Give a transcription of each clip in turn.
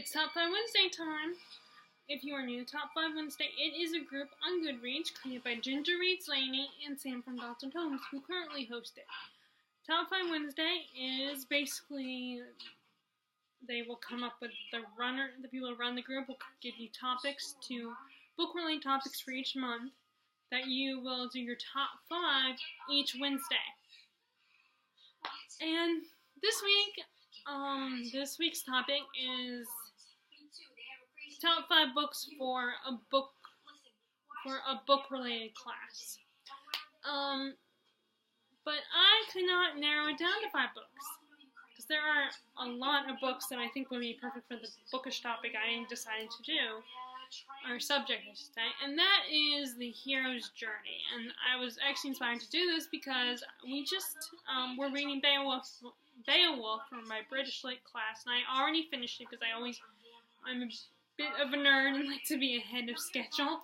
It's Top 5 Wednesday time. If you are new to Top 5 Wednesday, it is a group on Goodreads created by Ginger Reads Laney and Sam from Dalton Homes, who currently host it. Top 5 Wednesday is basically, they will come up with the people who run the group will give you book-related topics for each month, that you will do your top 5 each Wednesday. And this week's topic is top 5 books for a book-related class. But I could not narrow it down to 5 books, because there are a lot of books that I think would be perfect for the bookish topic I decided to do, or subject I should say, and that is the hero's journey. And I was actually inspired to do this because we just we're reading Beowulf for my British Lit class, and I already finished it because I'm a bit of a nerd and like to be ahead of schedule.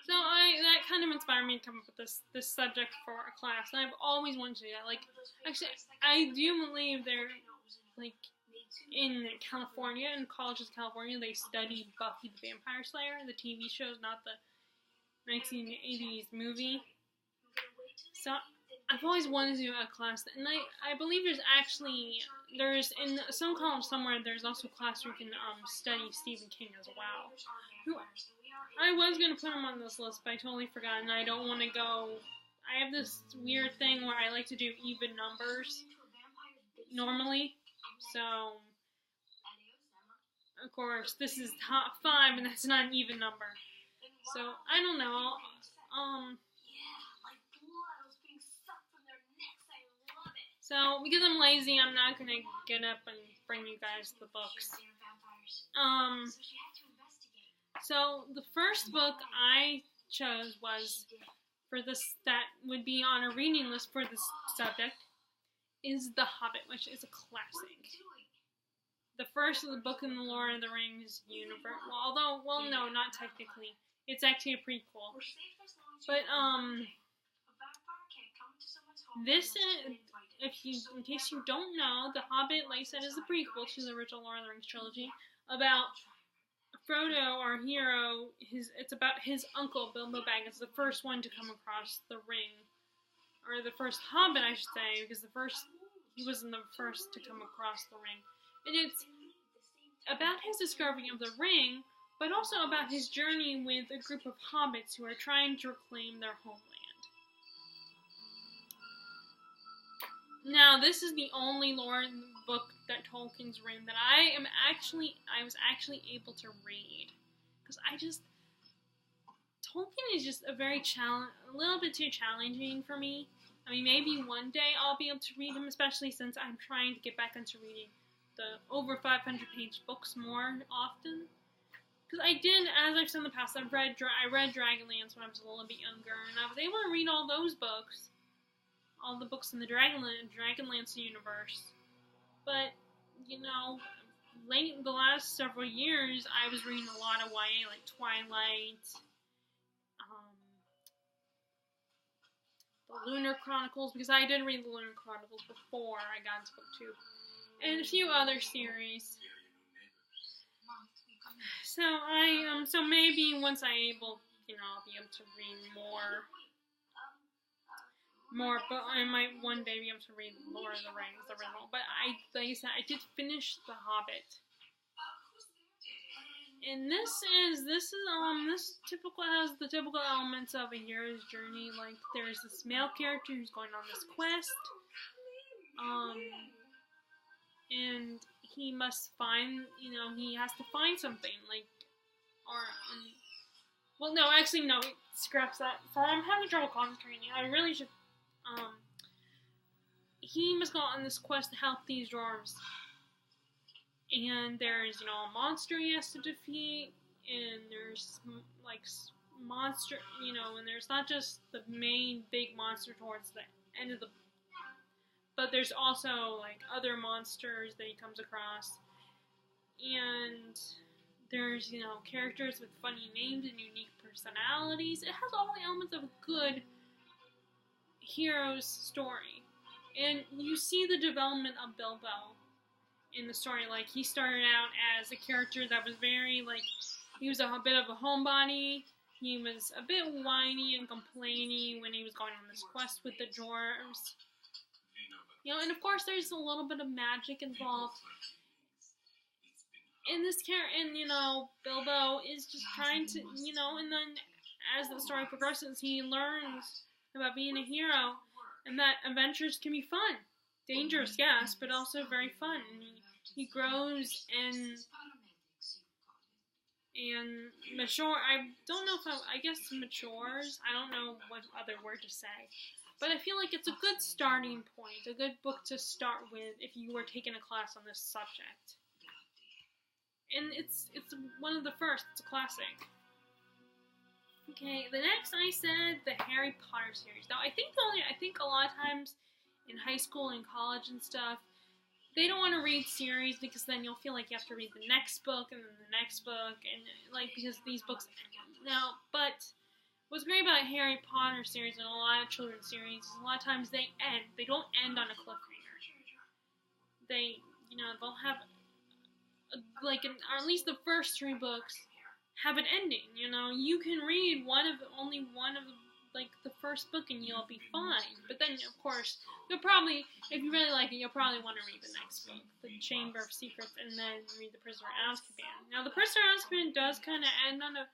So that kind of inspired me to come up with this subject for a class, and I've always wanted to do that. Like, actually, I do believe they're like in California, in colleges in California, they study Buffy the Vampire Slayer, the TV show, not the 1980s movie. So I've always wanted to do a class, and I believe there's in some college somewhere, there's also a class where you can study Stephen King as well. I was going to put him on this list, but I totally forgot, and I don't want to go. I have this weird thing where I like to do even numbers normally, so of course this is top 5, and that's not an even number. So I don't know. So because I'm lazy, I'm not gonna get up and bring you guys the books. So the first book I chose was that would be on a reading list for this subject is The Hobbit, which is a classic. The first of the book in the Lord of the Rings universe. Well, no, not technically. It's actually a prequel. But this is, in case you don't know, The Hobbit, like I said, is a prequel to the original Lord of the Rings trilogy about Frodo, our hero. It's about his uncle, Bilbo Baggins, the first one to come across the ring, or the first Hobbit, I should say, because he wasn't the first to come across the ring. And it's about his discovery of the ring, but also about his journey with a group of hobbits who are trying to reclaim their homeland. Now, this is the only Lord book that Tolkien's written that I was actually able to read, because Tolkien is just a little bit too challenging for me. I mean, maybe one day I'll be able to read him, especially since I'm trying to get back into reading the over 500-page books more often. Because as I've said in the past, I read Dragonlance when I was a little bit younger, and I was able to read all those books. All the books in the Dragonlance universe. But, the last several years, I was reading a lot of YA, like Twilight, the Lunar Chronicles, because I did read the Lunar Chronicles before I got into book 2, and a few other series. So maybe once I'll be able to read more, but I might one day be able to read Lord of the Rings, the original. But like I said, I did finish The Hobbit, and this has the typical elements of a hero's journey. Like, there's this male character who's going on this quest, and he must find, he has to find something, scraps that. Sorry, I'm having trouble concentrating. I really should. He must go on this quest to help these dwarves, and there's a monster he has to defeat, and there's monster, and there's not just the main big monster towards the end of but there's also other monsters that he comes across, and there's characters with funny names and unique personalities. It has all the elements of a good hero's story. And you see the development of Bilbo in the story. Like, he started out as a character that was very, like, he was a bit of a homebody. He was a bit whiny and complaining when he was going on this quest with the dwarves. You know, and of course there's a little bit of magic involved. And this character, and, you know, Bilbo is just trying to, you know, and then as the story progresses, he learns about being a hero, and that adventures can be fun. Dangerous, yes, but also very fun. And he grows and mature. I don't know if I guess matures. I don't know what other word to say. But I feel like it's a good starting point, a good book to start with if you were taking a class on this subject. And it's one of the first. It's a classic. Okay, the next I said the Harry Potter series. Now I think a lot of times in high school and college and stuff, they don't want to read series because then you'll feel like you have to read the next book and then the next book, and like, because these books now. But what's great about Harry Potter series and a lot of children's series is a lot of times they don't end on a cliffhanger. They, you know, they'll have or at least the first 3 books have an ending. You know, you can read only one of the first book and you'll be fine. But then, of course, you'll probably, if you really like it, you'll probably want to read the next book, The Chamber of Secrets, and then read The Prisoner of Azkaban. Now, The Prisoner of Azkaban does kind of end on a,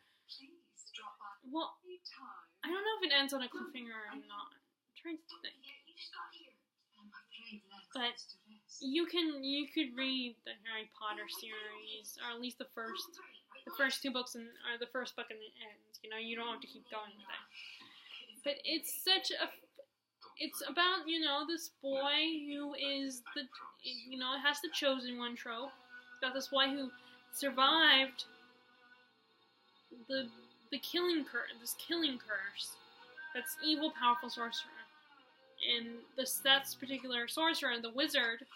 well, I don't know if it ends on a cliffhanger or not. I'm trying to think. But you could read the Harry Potter series, or at least the first 2 books, or the first book and the end. You know, you don't have to keep going with it. But it's about, you know, this boy who is it has the chosen one trope. It's about this boy who survived the killing curse, this killing curse. That's evil, powerful sorcerer. And that particular sorcerer, the wizard,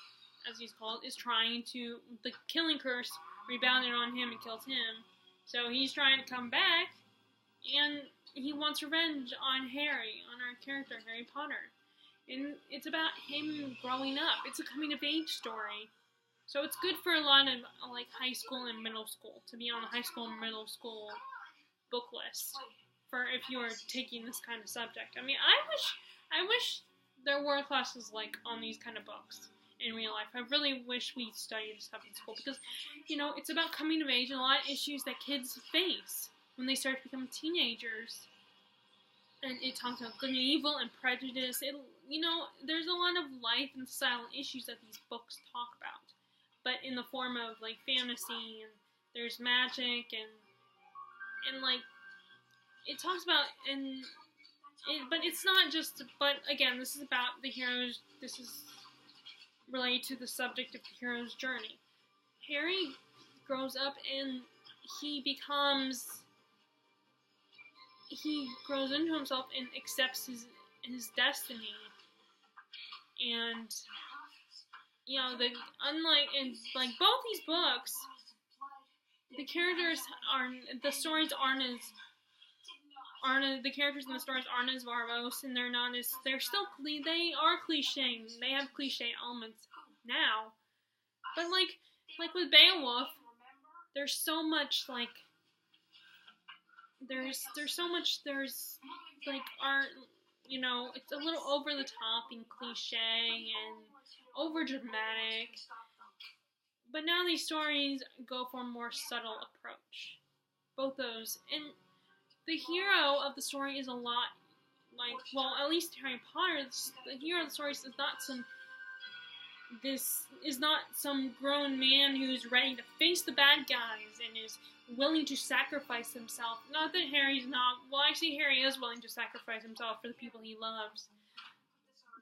as he's called, is trying to, the killing curse rebounded on him and killed him. So he's trying to come back, and he wants revenge on Harry, on our character, Harry Potter. And it's about him growing up. It's a coming-of-age story. So it's good for a lot of, like, high school and middle school, to be on the high school and middle school book list, for if you are taking this kind of subject. I mean, I wish there were classes, like, on these kind of books in real life. I really wish we studied stuff in school, because, you know, it's about coming of age and a lot of issues that kids face when they start to become teenagers. And it talks about good and evil and prejudice. You know, there's a lot of life and societal issues that these books talk about, but in the form of, like, fantasy, and there's magic, and like, it talks about, but it's not just, but again, this is about the heroes, this is related to the subject of the hero's journey. Harry grows up and he grows into himself and accepts his destiny. And, you know, like both these books, the characters the characters in the stories aren't as verbose, and they are cliche. They have cliche elements now, but like with Beowulf, there's so much art. You know, it's a little over the top and cliche and over dramatic. But now these stories go for a more subtle approach. Both those. And the hero of the story is a lot like, well, at least Harry Potter, the hero of the story is not some grown man who's ready to face the bad guys and is willing to sacrifice himself. Not that Harry's not, well, actually Harry is willing to sacrifice himself for the people he loves.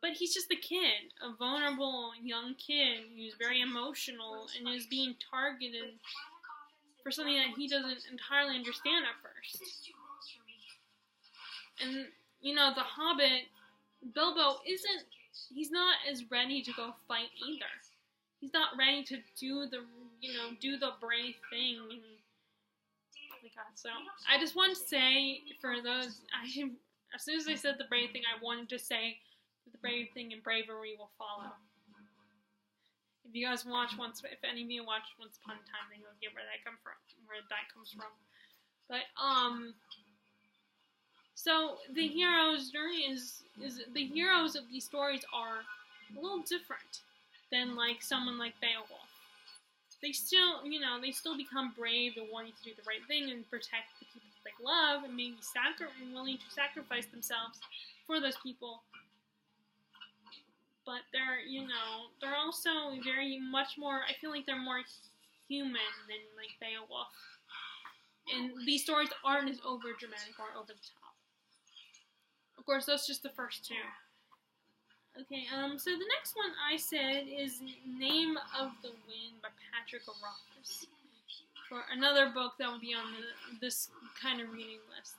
But he's just a kid, a vulnerable young kid who's very emotional and is being targeted for something that he doesn't entirely understand at first. And, you know, the Hobbit, Bilbo he's not as ready to go fight either. He's not ready to do the brave thing. And, oh my God, so I just want to say, for those, as soon as I said the brave thing, I wanted to say that the brave thing and bravery will follow. If you guys watch if any of you watched Once Upon a Time, then you'll get where that comes from. But so the hero's journey is the heroes of these stories are a little different than like someone like Beowulf. They still, they still become brave and wanting to do the right thing and protect the people they love, and maybe willing to sacrifice themselves for those people. But they're also very much more. I feel like they're more human than like Beowulf, and these stories aren't as over dramatic or over the top. Of course, that's just the first two. Okay, so the next one I said is Name of the Wind by Patrick Rothfuss. For another book that would be on this kind of reading list.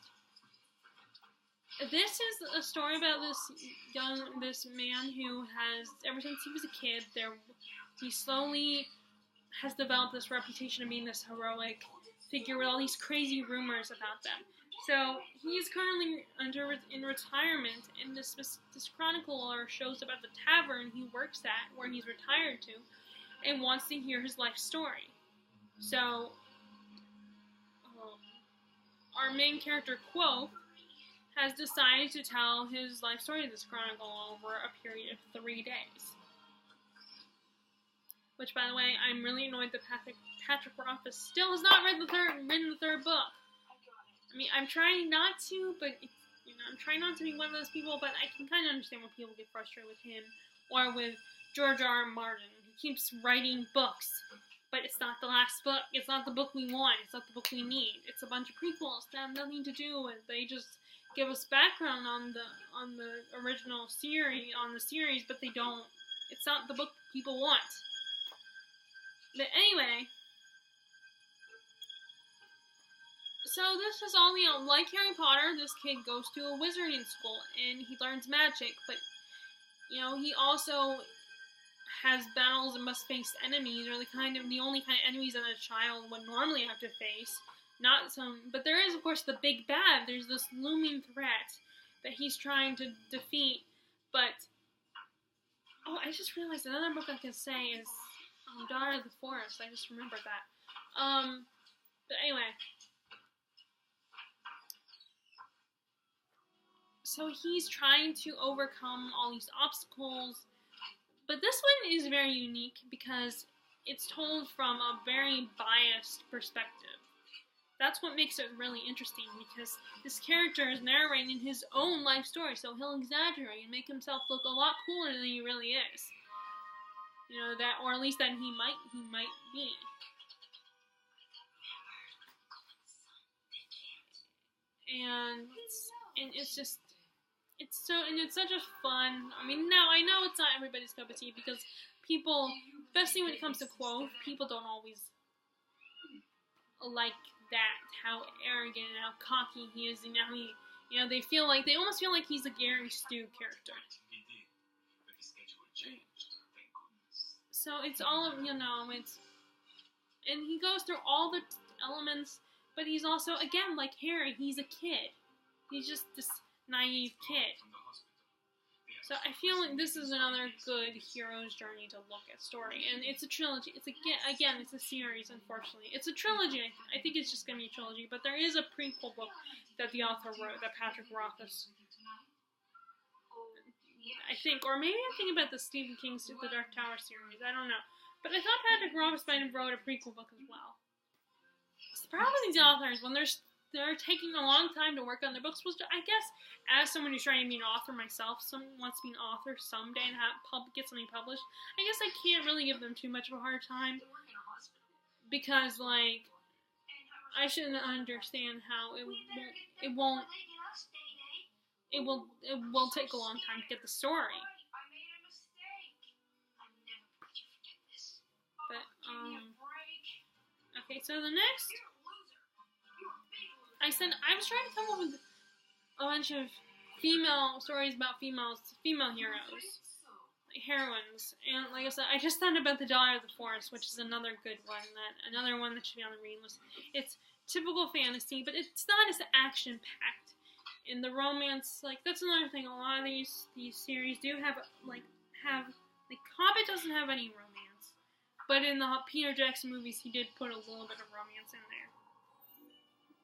This is a story about this man who has, ever since he was a kid, he slowly has developed this reputation of being this heroic figure with all these crazy rumors about them. So he's currently in retirement, and this chronicler shows about the tavern he works at, where he's retired to, and wants to hear his life story. So our main character, Quoth, has decided to tell his life story to this chronicle over a period of 3 days. Which, by the way, I'm really annoyed that Patrick Rothfuss still has not written the third book. I mean, I'm trying not to, but I'm trying not to be one of those people. But I can kind of understand when people get frustrated with him or with George R. Martin. He keeps writing books, but it's not the last book. It's not the book we want. It's not the book we need. It's a bunch of prequels that have nothing to do with. They just give us background on the original series, but they don't. It's not the book people want. But anyway. So this is all like Harry Potter, this kid goes to a wizarding school and he learns magic, but he also has battles and must face enemies, or the only kind of enemies that a child would normally have to face. But there is, of course, the big bad. There's this looming threat that he's trying to defeat. But I just realized another book I can say is Daughter of the Forest. I just remembered that. But anyway. So he's trying to overcome all these obstacles, but this one is very unique because it's told from a very biased perspective. That's what makes it really interesting, because this character is narrating his own life story, so he'll exaggerate and make himself look a lot cooler than he really is. Or at least than he might be. And it's just. It's such a fun. I mean, now I know it's not everybody's cup of tea, because people, especially when it comes to Quoth, people don't always like that, how arrogant and how cocky he is, and how they almost feel like he's a Gary Stu character. So it's all of, and he goes through all the elements, but he's also, again, like Harry, he's a kid. He's just this naive kid. So I feel like this is another good hero's journey to look at story, and it's a trilogy. It's it's a series. Unfortunately, it's a trilogy. I think it's just gonna be a trilogy, but there is a prequel book that the author wrote, that Patrick Rothfuss, I think, or maybe I'm thinking about the Stephen King's The Dark Tower series. I don't know, but I thought Patrick Rothfuss might have wrote a prequel book as well. So the problem with these authors, when they're taking a long time to work on their books, which I guess, as someone who's trying to be an author myself, someone wants to be an author someday and get something published, I guess I can't really give them too much of a hard time, because, I shouldn't understand how it will take a long time to get the story. But, okay, so the next, I was trying to come up with a bunch of female stories about female heroes, heroines, and like I said, I just thought about The Daughter of the Forest, which is another good one, another one that should be on the reading list. It's typical fantasy, but it's not as action-packed. In the romance, that's another thing, a lot of these series do have, Hobbit doesn't have any romance. But in the Peter Jackson movies, he did put a little bit of romance in there.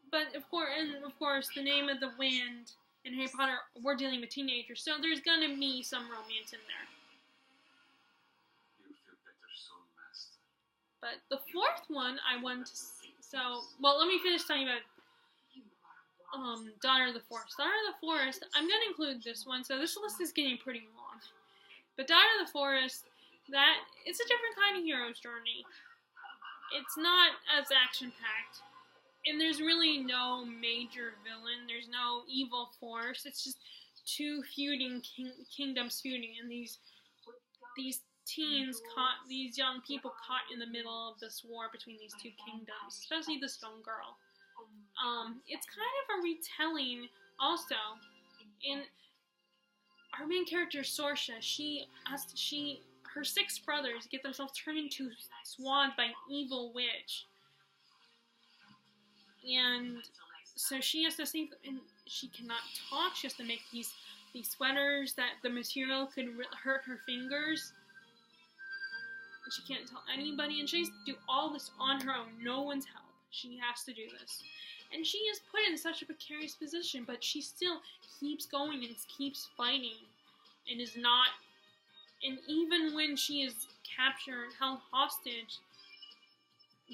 But of course, the Name of the Wind and Harry Potter, we're dealing with teenagers, so there's gonna be some romance in there. But the fourth one I want to see. So, well, let me finish talking about Daughter of the Forest. Daughter of the Forest, I'm going to include this one, so this list is getting pretty long. But Daughter of the Forest, it's a different kind of hero's journey. It's not as action-packed. And there's really no major villain. There's no evil force. It's just two feuding kingdoms feuding, and these these young people caught in the middle of this war between these two kingdoms, especially this young girl. It's kind of a retelling also. In our main character, Sorsha, her 6 brothers get themselves turned into swans by an evil witch. And so she has to save them, and she cannot talk. She has to make these sweaters that the material could hurt her fingers. And she can't tell anybody, and she has to do all this on her own. No one's help. She has to do this. And she is put in such a precarious position, but she still keeps going and keeps fighting. And is not... And even when she is captured, held hostage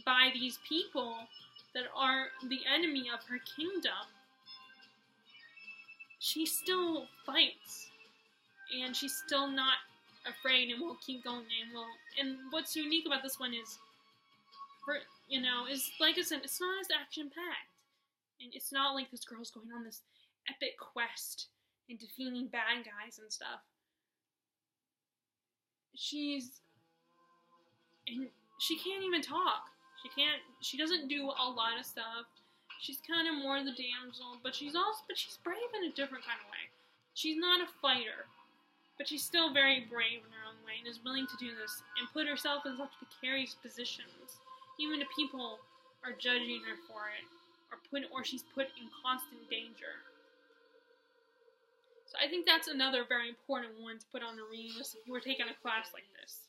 by these people that are the enemy of her kingdom, she still fights. And she's still not afraid and will keep going and what's unique about this one is, is like I said, it's not as action-packed. And it's not like this girl's going on this epic quest and defeating bad guys and stuff. She can't even talk. She doesn't do a lot of stuff. She's kind of more the damsel, but she's brave in a different kind of way. She's not a fighter, but she's still very brave in her own way and is willing to do this and put herself in such precarious positions, even if people are judging her for it, or she's put in constant danger. So I think that's another very important one to put on the reading list if you were taking a class like this.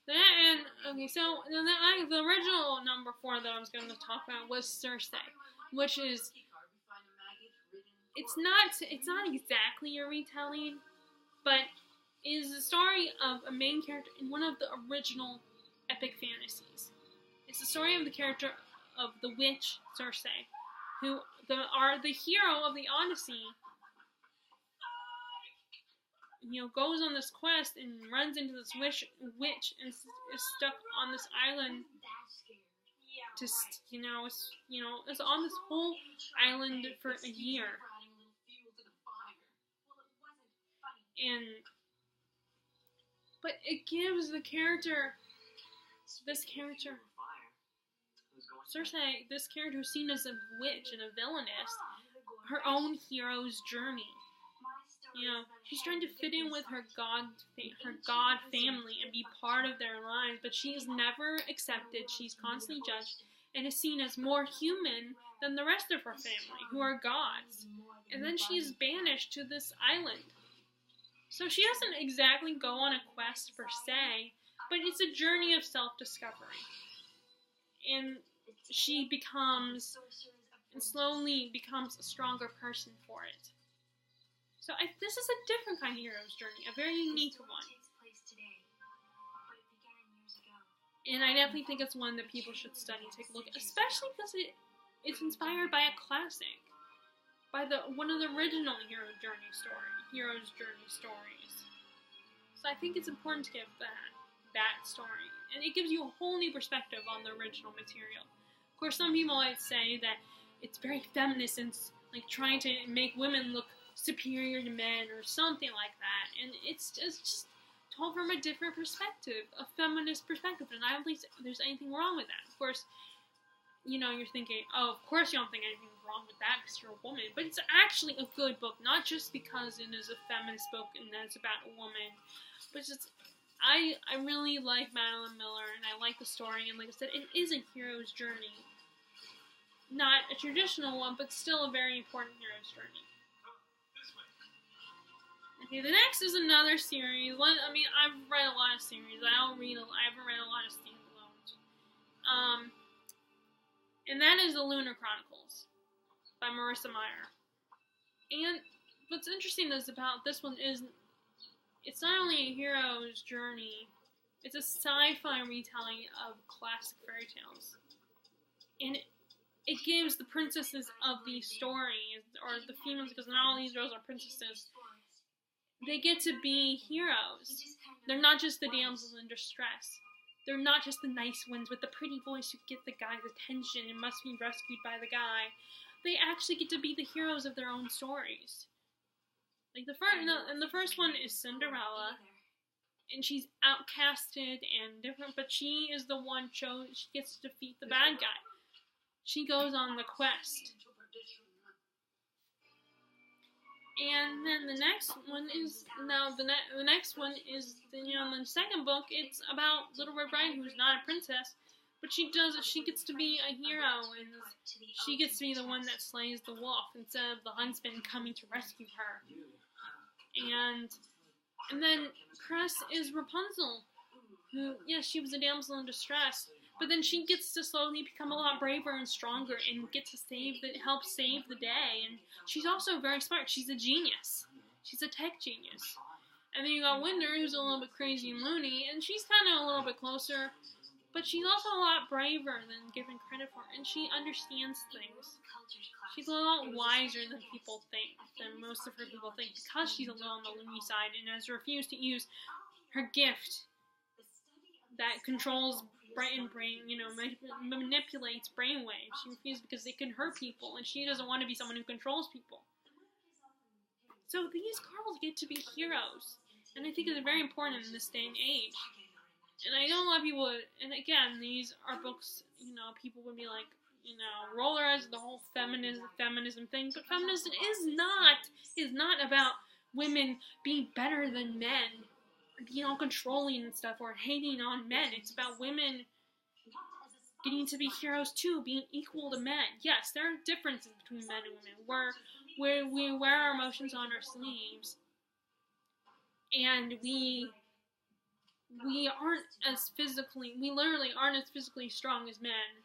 So the original number 4 that I was going to talk about was Cersei, which is it's not exactly a retelling, but is the story of a main character in one of the original epic fantasies. It's the story of the character of the witch Cersei, who are the hero of the Odyssey. Goes on this quest and runs into this witch and is stuck on this island. It's on this whole island for a year. But it gives Cersei, this character who's seen as a witch and a villainess, her own hero's journey. She's trying to fit in with her god family and be part of their lives, but she is never accepted. She's constantly judged and is seen as more human than the rest of her family, who are gods. And then she is banished to this island. So she doesn't exactly go on a quest per se, but it's a journey of self-discovery. And she slowly becomes a stronger person for it. So this is a different kind of hero's journey, a very unique one. And I definitely think it's one that people should study, take a look at, especially because it's inspired by a classic, by one of the original hero's journey stories. So I think it's important to give that story, and it gives you a whole new perspective on the original material. Of course, some people might say that it's very feminist and like trying to make women look superior to men or something like that, and it's just told from a different perspective, a feminist perspective, and I don't think there's anything wrong with that. Of course, you're thinking, oh, of course you don't think anything's wrong with that because you're a woman, but it's actually a good book, not just because it is a feminist book and that it's about a woman, but just I really like Madeline Miller, and I like the story, and like I said, it is a hero's journey. Not a traditional one, but still a very important hero's journey. Okay, the next is another series. I mean, I've read a lot of series. I haven't read a lot of standalones. And that is the Lunar Chronicles by Marissa Meyer. And what's interesting is about this one is it's not only a hero's journey, it's a sci-fi retelling of classic fairy tales. And it gives the princesses of these stories, or the females, because not all these girls are princesses, they get to be heroes. They're not just the damsels in distress. They're not just the nice ones with the pretty voice who get the guy's attention and must be rescued by the guy. They actually get to be the heroes of their own stories. Like the first one is Cinderella, and she's outcasted and different, but she is the one she gets to defeat the bad guy. She goes on the quest. And then the next one is the next one is in the second book. It's about Little Red Riding Hood, who's not a princess, but she gets to be a hero, and she gets to be the one that slays the wolf instead of the huntsman coming to rescue her. And then Cress is Rapunzel, who, yes, she was a damsel in distress, but then she gets to slowly become a lot braver and stronger and get to help save the day. And she's also very smart. She's a genius. She's a tech genius. And then you got Winder, who's a little bit crazy and loony, and she's kind of a little bit closer, but she's also a lot braver than given credit for, and she understands things. She's a lot wiser than most of her people think, because she's a little on the loony side and has refused to use her gift that controls brain, manipulates brainwaves. She refuses because they can hurt people, and she doesn't want to be someone who controls people. So these girls get to be heroes, and I think it's very important in this day and age. And I know a lot of people, and again, these are books, people would be like, Roller as the whole feminism thing, but feminism is not about women being better than men, being all controlling and stuff, or hating on men. It's about women getting to be heroes too, being equal to men. Yes, there are differences between men and women, where we wear our emotions on our sleeves, and we literally aren't as physically strong as men.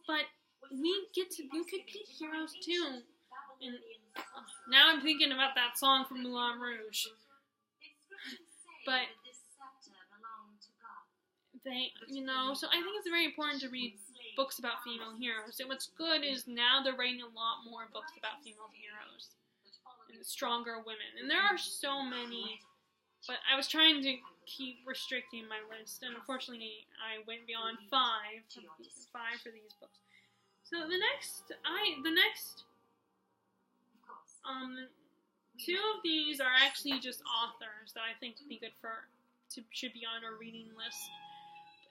But you could be heroes too. And now I'm thinking about that song from Moulin Rouge. But so I think it's very important to read books about female heroes. And what's good is now they're writing a lot more books about female heroes and stronger women. And there are so many, but I was trying to keep restricting my list, and unfortunately I went beyond five for these books. So the next two of these are actually just authors that I think would be good should be on our reading list,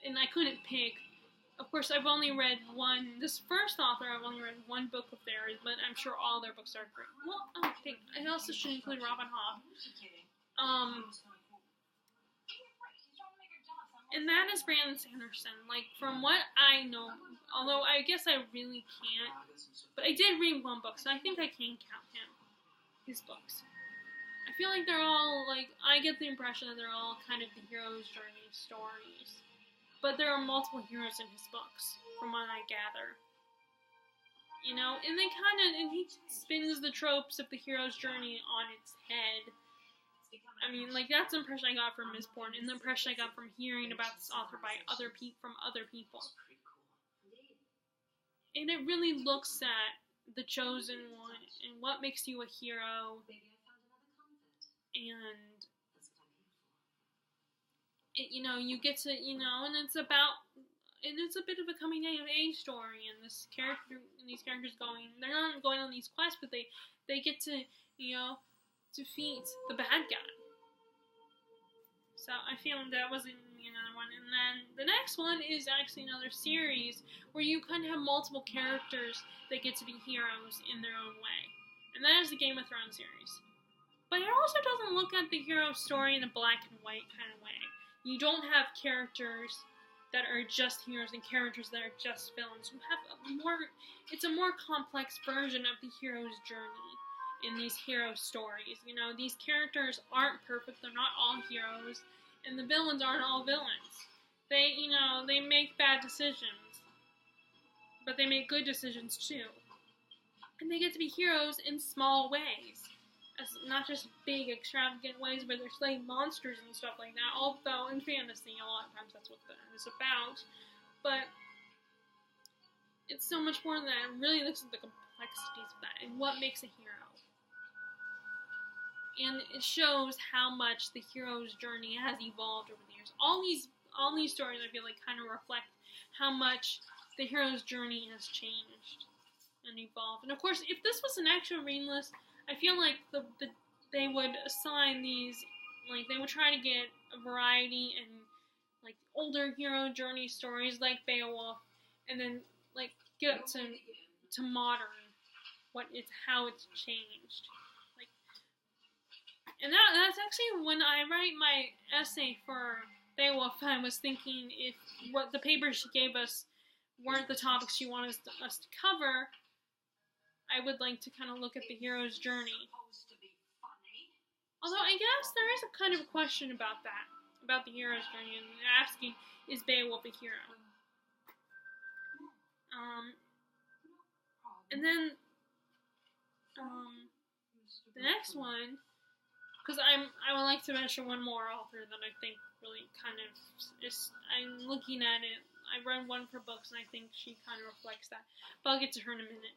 and I couldn't pick. Of course, I've only read one. This first author, I've only read one book of theirs, but I'm sure all their books are great. Well, I also should include Robin Hobb. And that is Brandon Sanderson. Like, from what I know, although I guess I really can't, but I did read one book, so I think I can count his books. I feel like they're all, I get the impression that they're all kind of the hero's journey stories. But there are multiple heroes in his books, from what I gather. And he spins the tropes of the hero's journey on its head. I mean, that's the impression I got from Mistborn, and the impression I got from hearing about this author from other people. And it really looks at the chosen one, and what makes you a hero, and you get to, and it's a bit of a coming of age story, and these characters they're not going on these quests, but they get to, defeat the bad guy. So I feel that was another one. And then the next one is actually another series where you kind of have multiple characters that get to be heroes in their own way. And that is the Game of Thrones series. But it also doesn't look at the hero story in a black and white kind of way. You don't have characters that are just heroes and characters that are just villains. You have it's a more complex version of the hero's journey. in these hero stories. You know, these characters aren't perfect, they're not all heroes, and the villains aren't all villains. They, you know, they make bad decisions, but they make good decisions too. And they get to be heroes in small ways. As not just big, extravagant ways where they're slaying monsters and stuff like that, although in fantasy, a lot of times that's what that is about. But it's so much more than that. It really looks at the complexities of that and what makes a hero. And it shows how much the hero's journey has evolved over the years. All these stories, I feel like, kind of reflect how much the hero's journey has changed and evolved. And of course, if this was an actual reading list, I feel like they would assign these, like, they would try to get a variety and, like, older hero journey stories like Beowulf, and then, like, get up to modern, how it's changed. Like, and that's actually when I write my essay for Beowulf, I was thinking if what the papers she gave us weren't the topics she wanted us to cover, I would like to kind of look at the hero's journey. Although I guess there is a kind of a question about that, about the hero's journey, and asking, is Beowulf a hero? And then the next one, because I would like to mention one more author that I think really kind of is. I'm looking at it. I read one for books, and I think she kind of reflects that. But I'll get to her in a minute.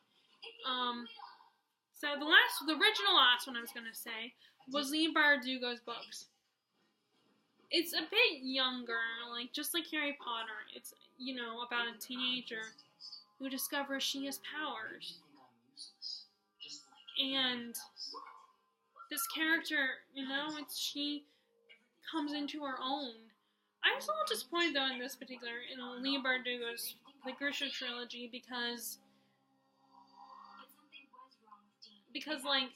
So the original last one I was gonna say was Leigh Bardugo's books. It's a bit younger, like just like Harry Potter. It's, you know, about a teenager who discovers she has powers, and this character, you know, she comes into her own. I was a little disappointed though in this particular Leigh Bardugo's the Grisha trilogy because like,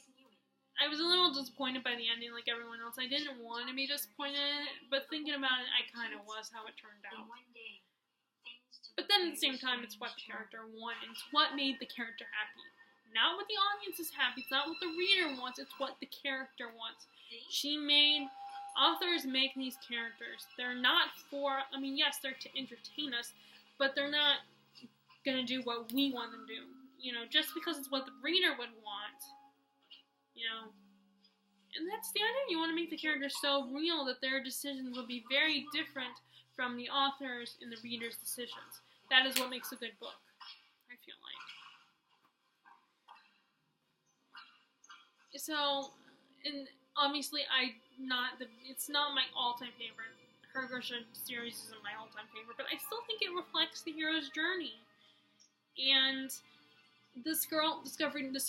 I was a little disappointed by the ending like everyone else. I didn't want to be disappointed, but thinking about it, I kind of was how it turned out. But then at the same time, it's what the character wanted. It's what made the character happy. Not what the audience is happy. It's not what the reader wants. It's what the character wants. Authors make these characters. They're not for, I mean, yes, they're to entertain us, but they're not going to do what we want them to do. You know, just because it's what the reader would want, you know. And that's the idea. You want to make the characters so real that their decisions will be very different from the author's and the reader's decisions. That is what makes a good book, I feel like. So, and obviously it's not my all-time favorite. Her Grisha series isn't my all-time favorite, but I still think it reflects the hero's journey. And this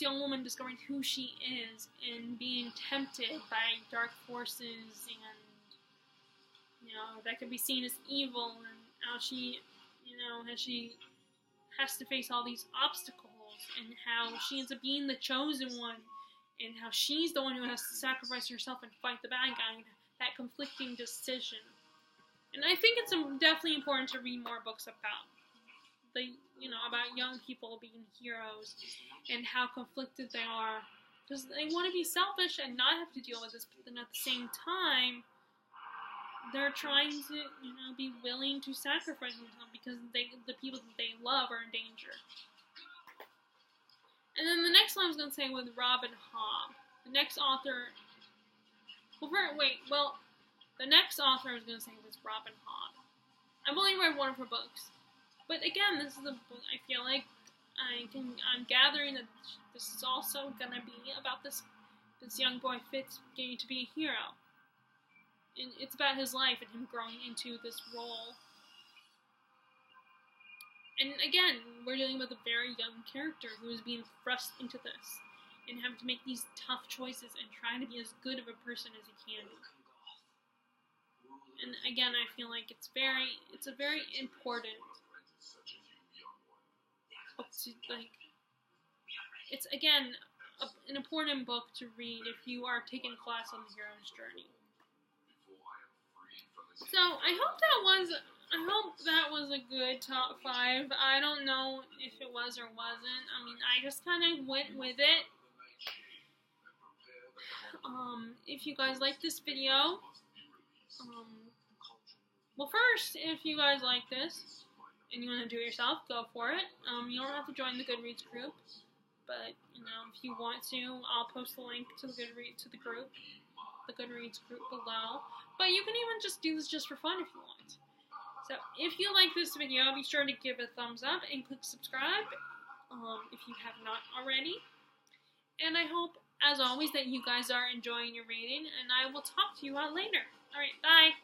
young woman discovering who she is and being tempted by dark forces and, you know, that could be seen as evil, and how she, you know, as she has to face all these obstacles, and how she ends up being the chosen one, and how she's the one who has to sacrifice herself and fight the bad guy, and that conflicting decision. And I think it's definitely important to read more books about about young people being heroes and how conflicted they are, because they want to be selfish and not have to deal with this, but then at the same time they're trying to, you know, be willing to sacrifice themselves because the people that they love are in danger. And then the next one I was going to say with Robin Hobb. The next author I was going to say was Robin Hobb. I've only read one of her books. But again, this is a book I feel like I'm gathering that this is also going to be about this young boy Fitz getting to be a hero. And it's about his life and him growing into this role. And again, we're dealing with a very young character who is being thrust into this and having to make these tough choices and trying to be as good of a person as he can be. And again, I feel like it's a very important book to, like, it's again an important book to read if you are taking a class on the hero's journey. So I hope that was a good top 5. I don't know if it was or wasn't. I mean, I just kind of went with it. If you guys like this video, well, first, if you guys like this and you want to do it yourself, go for it. You don't have to join the Goodreads group, but if you want to, I'll post the link to the Goodreads group below. But you can even just do this just for fun if you want. So if you like this video, be sure to give it a thumbs up and click subscribe if you have not already. And I hope, as always, that you guys are enjoying your reading, and I will talk to you all later. Alright, bye!